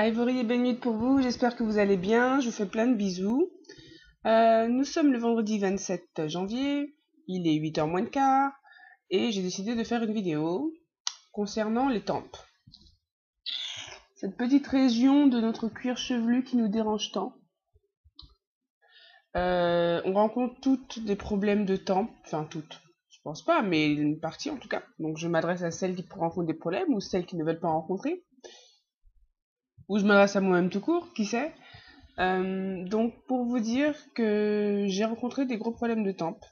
Ivory et belle nuit pour vous, j'espère que vous allez bien, je vous fais plein de bisous. Nous sommes le vendredi 27 janvier, il est 8h moins le quart, et j'ai décidé de faire une vidéo concernant les tempes. Cette petite région de notre cuir chevelu qui nous dérange tant. On rencontre toutes des problèmes de tempes, enfin toutes, je pense pas, mais une partie en tout cas. Donc je m'adresse à celles qui rencontrent des problèmes ou celles qui ne veulent pas en rencontrer. Ou je m'adresse à moi-même tout court, qui sait. Donc pour vous dire que j'ai rencontré des gros problèmes de tempes.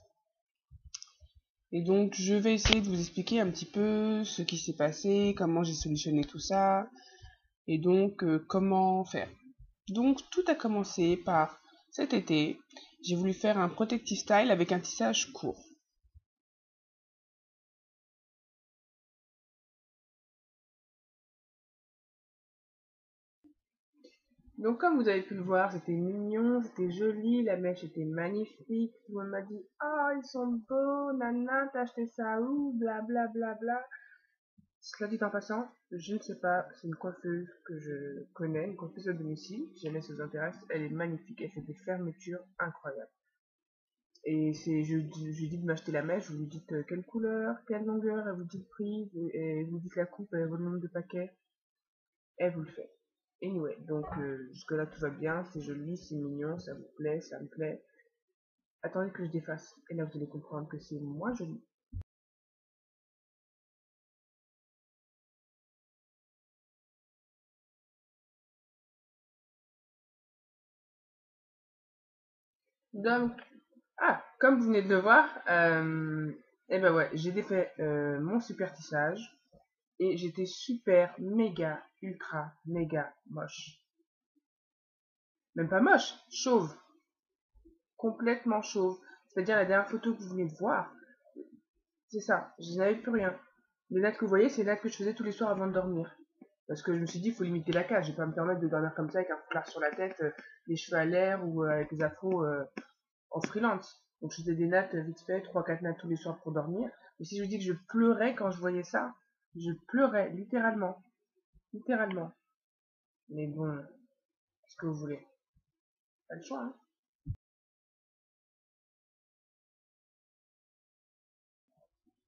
Et donc je vais essayer de vous expliquer un petit peu ce qui s'est passé, comment j'ai solutionné tout ça, et donc comment faire. Donc tout a commencé par cet été, j'ai voulu faire un protective style avec un tissage court. Donc comme vous avez pu le voir, c'était mignon, c'était joli, la mèche était magnifique, tout le monde m'a dit «Ah, ils sont beaux, nana, t'as acheté ça où?» bla bla bla bla. Cela dit en passant, je ne sais pas, c'est une coiffeuse que je connais, une coiffeuse à domicile, si jamais ça vous intéresse, elle est magnifique, elle fait des fermetures incroyables. Et je lui dis de m'acheter la mèche, vous lui dites quelle couleur, quelle longueur, elle vous dit le prix, et vous dites la coupe, et votre nombre de paquets, elle vous le fait. Anyway, donc jusque-là tout va bien, c'est joli, c'est mignon, ça vous plaît, ça me plaît. Attendez que je défasse, et là vous allez comprendre que c'est moins joli. Donc, comme vous venez de le voir, et ben ouais, j'ai défait mon super tissage, et j'étais super, méga, ultra, méga moche. Même pas moche, chauve, complètement chauve. C'est-à-dire la dernière photo que vous venez de voir, c'est ça, je n'avais plus rien. Les nattes que vous voyez, c'est les nattes que je faisais tous les soirs avant de dormir. Parce que je me suis dit, il faut limiter la cage. Je vais pas me permettre de dormir comme ça avec un foulard sur la tête, les cheveux à l'air ou avec les afros en freelance. Donc je faisais des nattes vite fait, trois quatre nattes tous les soirs pour dormir. Mais si je vous dis que je pleurais quand je voyais ça, je pleurais, littéralement. Littéralement. Mais bon, qu'est-ce que vous voulez? Pas le choix, hein.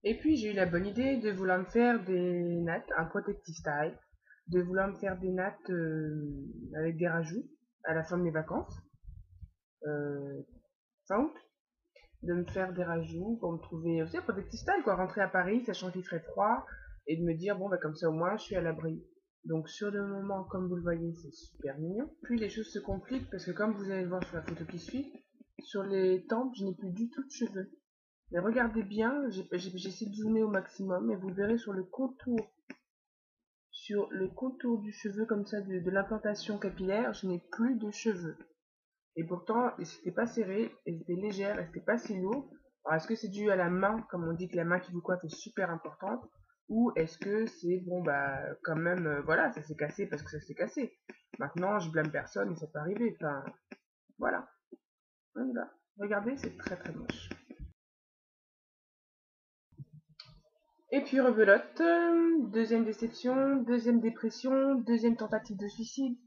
Et puis j'ai eu la bonne idée de vouloir me faire des nattes, un protective style, de vouloir me faire des nattes avec des rajouts à la fin de mes vacances, euh, fin août, de me faire des rajouts pour me trouver, vous savez, protective style, quoi, rentrer à Paris, sachant qu'il ferait froid, et de me dire, bon, bah comme ça au moins je suis à l'abri. Donc sur le moment, comme vous le voyez, c'est super mignon. Puis les choses se compliquent parce que comme vous allez le voir sur la photo qui suit, sur les tempes, je n'ai plus du tout de cheveux. Mais regardez bien, j'essaie de zoomer au maximum et vous verrez sur le contour du cheveu comme ça de l'implantation capillaire, je n'ai plus de cheveux. Et pourtant, c'était pas serré, et c'était légère, et c'était pas si lourd. Alors est-ce que c'est dû à la main, comme on dit que la main qui vous coiffe est super importante, ou est-ce que c'est, bon bah, quand même, voilà, ça s'est cassé parce que ça s'est cassé. Maintenant, je blâme personne et ça peut arriver, enfin, voilà. Voilà. Regardez, c'est très très moche. Et puis rebelote, deuxième déception, deuxième dépression, deuxième tentative de suicide.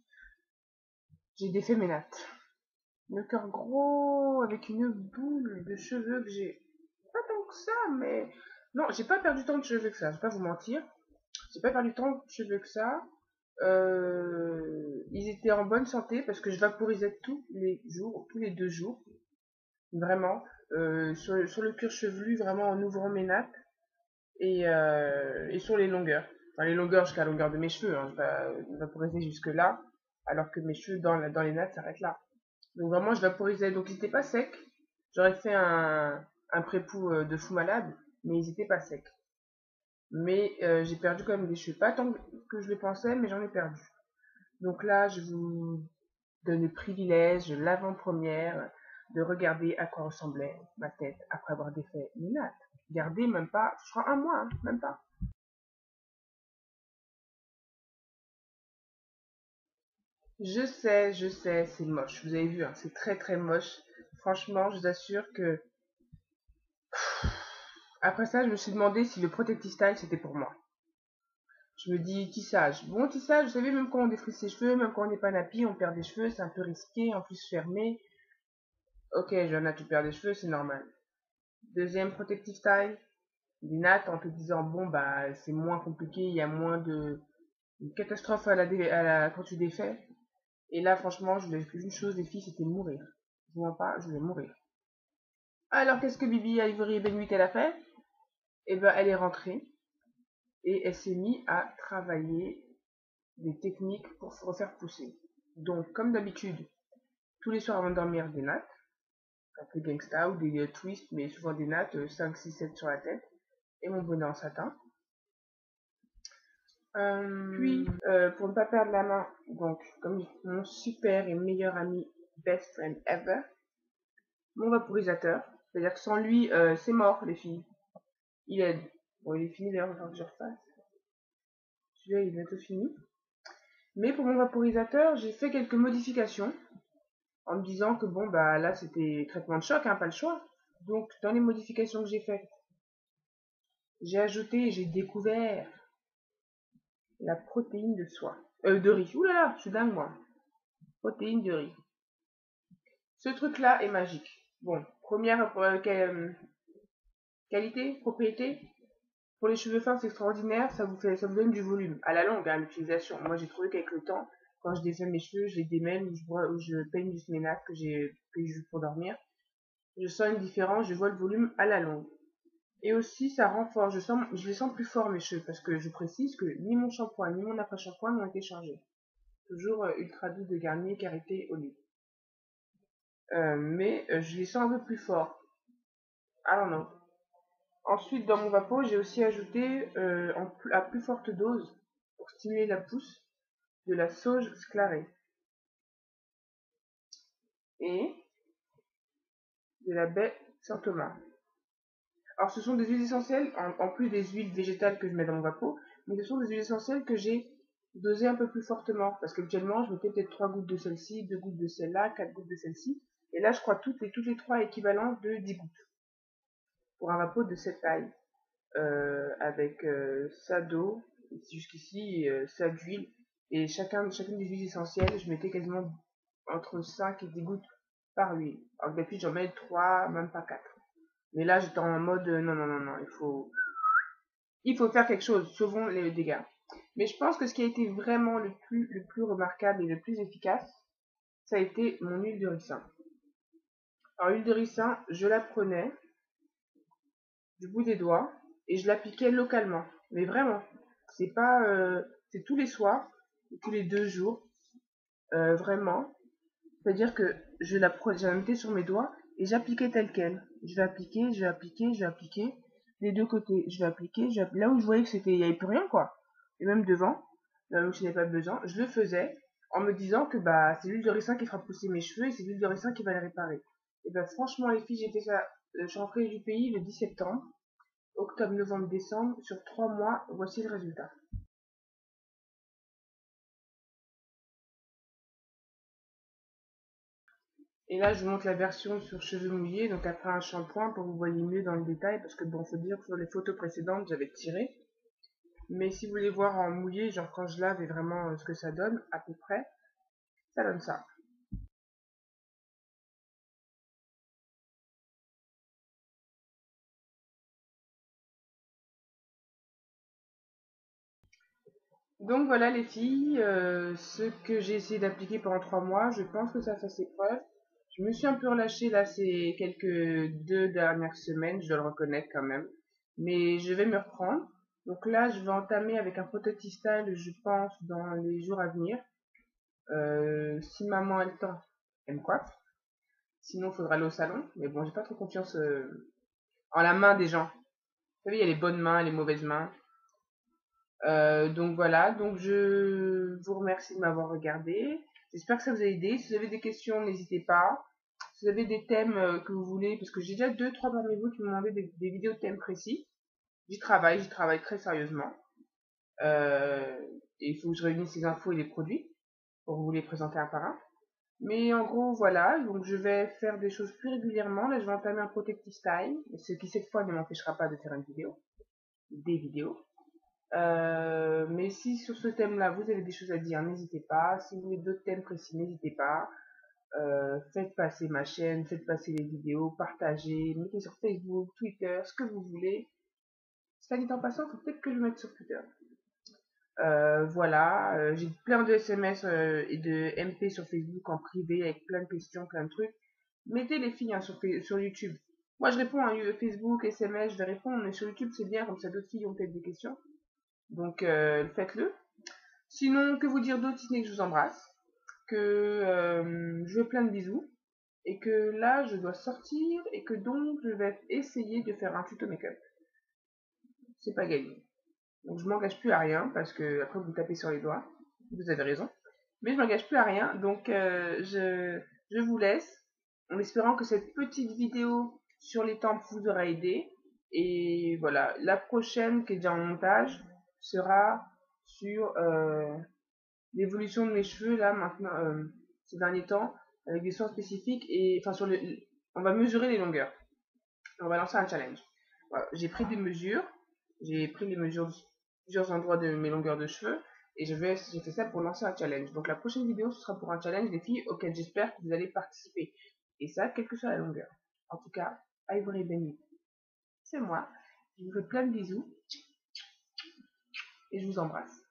J'ai défait mes nattes. Le cœur gros, avec une boule de cheveux que j'ai. Pas tant que ça, mais. Non, j'ai pas perdu tant de cheveux que ça, je vais pas vous mentir. J'ai pas perdu tant de cheveux que ça. Ils étaient en bonne santé parce que je vaporisais tous les jours, tous les 2 jours. Vraiment. Sur le cuir chevelu, vraiment en ouvrant mes nattes. Et sur les longueurs. Enfin, les longueurs jusqu'à la longueur de mes cheveux, hein. Je vais vaporiser jusque là, alors que mes cheveux dans les nattes s'arrêtent là. Donc vraiment, je vaporisais. Donc ils n'étaient pas secs. J'aurais fait un pré-pou de fou malade, mais ils n'étaient pas secs. Mais j'ai perdu quand même des cheveux. Pas tant que je le pensais, mais j'en ai perdu. Donc là, je vous donne le privilège, l'avant-première, de regarder à quoi ressemblait ma tête après avoir défait mes nattes. Regardez, même pas, je crois un mois, hein, même pas. Je sais, c'est moche. Vous avez vu, hein, c'est très très moche. Franchement, je vous assure que après ça, je me suis demandé si le Protective Style c'était pour moi. Je me dis tissage. Bon, tissage, vous savez, même quand on défrise ses cheveux, même quand on n'est pas nappy, on perd des cheveux, c'est un peu risqué, en plus fermé. Ok, Johanna, tu perds des cheveux, c'est normal. Deuxième protective style, des nattes en te disant, bon, bah, c'est moins compliqué, il y a moins de catastrophes quand tu défais. Et là, franchement, je voulais qu'une chose, les filles, c'était mourir. Je vois pas, je voulais mourir. Alors, qu'est-ce que Bibi Ivory Benhuit, elle a fait? Eh ben, elle est rentrée et elle s'est mise à travailler des techniques pour se refaire pousser. Donc, comme d'habitude, tous les soirs avant de dormir, des nattes, un peu gangsta ou des twists, mais souvent des nattes, 5, 6, 7 sur la tête, et mon bonnet en satin. Puis, pour ne pas perdre la main, donc, comme mon super et meilleur ami, best friend ever, mon vaporisateur. C'est-à-dire que sans lui, c'est mort, les filles. Il aide. Bon, il est fini d'ailleurs, il va falloir que je refasse. Celui-là, il est bientôt fini. Mais pour mon vaporisateur, j'ai fait quelques modifications en me disant que bon, bah là, c'était traitement de choc, hein, pas le choix. Donc, dans les modifications que j'ai faites, j'ai ajouté, j'ai découvert la protéine de soie. De riz. Ouh là là, je suis dingue, moi. Protéine de riz. Ce truc-là est magique. Bon, première qualité, propriété. Pour les cheveux fins, c'est extraordinaire, ça vous donne du volume. À la longue, hein, l'utilisation. Moi, j'ai trouvé qu'avec le temps, quand je défais mes cheveux, je les démêle ou je peigne juste mes nattes que j'ai pris juste pour dormir, je sens une différence, je vois le volume à la longue. Et aussi, ça renforce, je les sens plus forts mes cheveux, parce que je précise que ni mon shampoing, ni mon après-shampoing n'ont été changés. Toujours Ultra Doux de Garnier, Karité, Olive. Mais je les sens un peu plus forts. I don't know. Ensuite, dans mon vapeau, j'ai aussi ajouté à plus forte dose, pour stimuler la pousse, de la sauge sclarée et de la baie Saint-Thomas. Alors, ce sont des huiles essentielles, en plus des huiles végétales que je mets dans mon vapeau, mais ce sont des huiles essentielles que j'ai dosées un peu plus fortement, parce qu'habituellement, je mettais peut-être 3 gouttes de celle-ci, 2 gouttes de celle-là, 4 gouttes de celle-ci, et là, je crois toutes les 3 équivalentes de 10 gouttes, pour un vapeau de cette taille, avec ça d'eau, jusqu'ici, ça d'huile, et chacune des huiles essentielles, je mettais quasiment entre 5 et 10 gouttes par huile. Alors d'habitude, j'en mets 3, même pas 4. Mais là, j'étais en mode, non, non, non, non, il faut faire quelque chose, sauvons les dégâts. Mais je pense que ce qui a été vraiment le plus remarquable et le plus efficace, ça a été mon huile de ricin. Alors, l'huile de ricin, je la prenais du bout des doigts et je l'appliquais localement. Mais vraiment, c'est pas, c'est tous les soirs, tous les 2 jours, vraiment. C'est-à-dire que je la mettais sur mes doigts et j'appliquais telle quelle. Je vais appliquer, je vais appliquer, je vais appliquer. Les deux côtés, je vais appliquer, là où je voyais que il n'y avait plus rien, quoi. Et même devant, là où je n'avais pas besoin, je le faisais en me disant que bah c'est l'huile de ricin qui fera pousser mes cheveux et c'est l'huile de ricin qui va les réparer. Et bah franchement les filles, j'ai fait ça, je suis rentrée du pays le 10 septembre, octobre, novembre, décembre, sur 3 mois, voici le résultat. Et là, je vous montre la version sur cheveux mouillés, donc après un shampoing pour que vous voyez mieux dans le détail, parce que bon, faut dire que sur les photos précédentes, j'avais tiré. Mais si vous voulez voir en mouillé, genre quand je lave et vraiment ce que ça donne, à peu près, ça donne ça. Donc voilà les filles, ce que j'ai essayé d'appliquer pendant 3 mois, je pense que ça fait ses preuves. Je me suis un peu relâchée là ces quelques 2 dernières semaines, je dois le reconnaître quand même. Mais je vais me reprendre. Donc là, je vais entamer avec un protective style, je pense, dans les jours à venir. Si maman a le temps, elle me coiffe. Sinon, il faudra aller au salon. Mais bon, j'ai pas trop confiance en la main des gens. Vous savez, il y a les bonnes mains et les mauvaises mains. Donc voilà, donc je vous remercie de m'avoir regardé. J'espère que ça vous a aidé. Si vous avez des questions, n'hésitez pas. Si vous avez des thèmes que vous voulez, parce que j'ai déjà 2-3 parmi vous qui m'ont demandé des vidéos de thèmes précis. J'y travaille très sérieusement. Et il faut que je réunisse ces infos et les produits pour vous les présenter un par un. Mais en gros, voilà, donc je vais faire des choses plus régulièrement. Là, je vais entamer un protective style, ce qui cette fois ne m'empêchera pas de faire une vidéo, des vidéos. Mais si sur ce thème-là, vous avez des choses à dire, n'hésitez pas. Si vous voulez d'autres thèmes précis, n'hésitez pas. Faites passer ma chaîne, faites passer les vidéos, partagez, mettez sur Facebook, Twitter, ce que vous voulez. Ça dit en passant, faut peut-être que je mette sur Twitter. Voilà, j'ai plein de SMS et de MP sur Facebook en privé avec plein de questions, plein de trucs. Mettez les filles hein, sur YouTube. Moi je réponds à Facebook, SMS, je vais répondre, mais sur YouTube c'est bien, comme ça d'autres filles ont peut-être des questions. Donc faites-le. Sinon, que vous dire d'autre si ce n'est que je vous embrasse, que je veux plein de bisous, et que là je dois sortir, et que donc je vais essayer de faire un tuto make-up. C'est pas gagné. Donc je m'engage plus à rien parce que après vous me tapez sur les doigts. Vous avez raison. Mais je m'engage plus à rien. Donc je vous laisse en espérant que cette petite vidéo sur les tempes vous aura aidé. Et voilà, la prochaine qui est déjà en montage sera sur l'évolution de mes cheveux là maintenant ces derniers temps avec des soins spécifiques et enfin on va mesurer les longueurs. On va lancer un challenge. Voilà, j'ai pris des mesures, j'ai pris les mesures de plusieurs endroits de mes longueurs de cheveux et j'ai fait ça pour lancer un challenge. Donc la prochaine vidéo ce sera pour un challenge des filles auquel j'espère que vous allez participer. Et ça, quelle que soit la longueur. En tout cas, Ivory Benny, c'est moi. Je vous fais plein de bisous et je vous embrasse.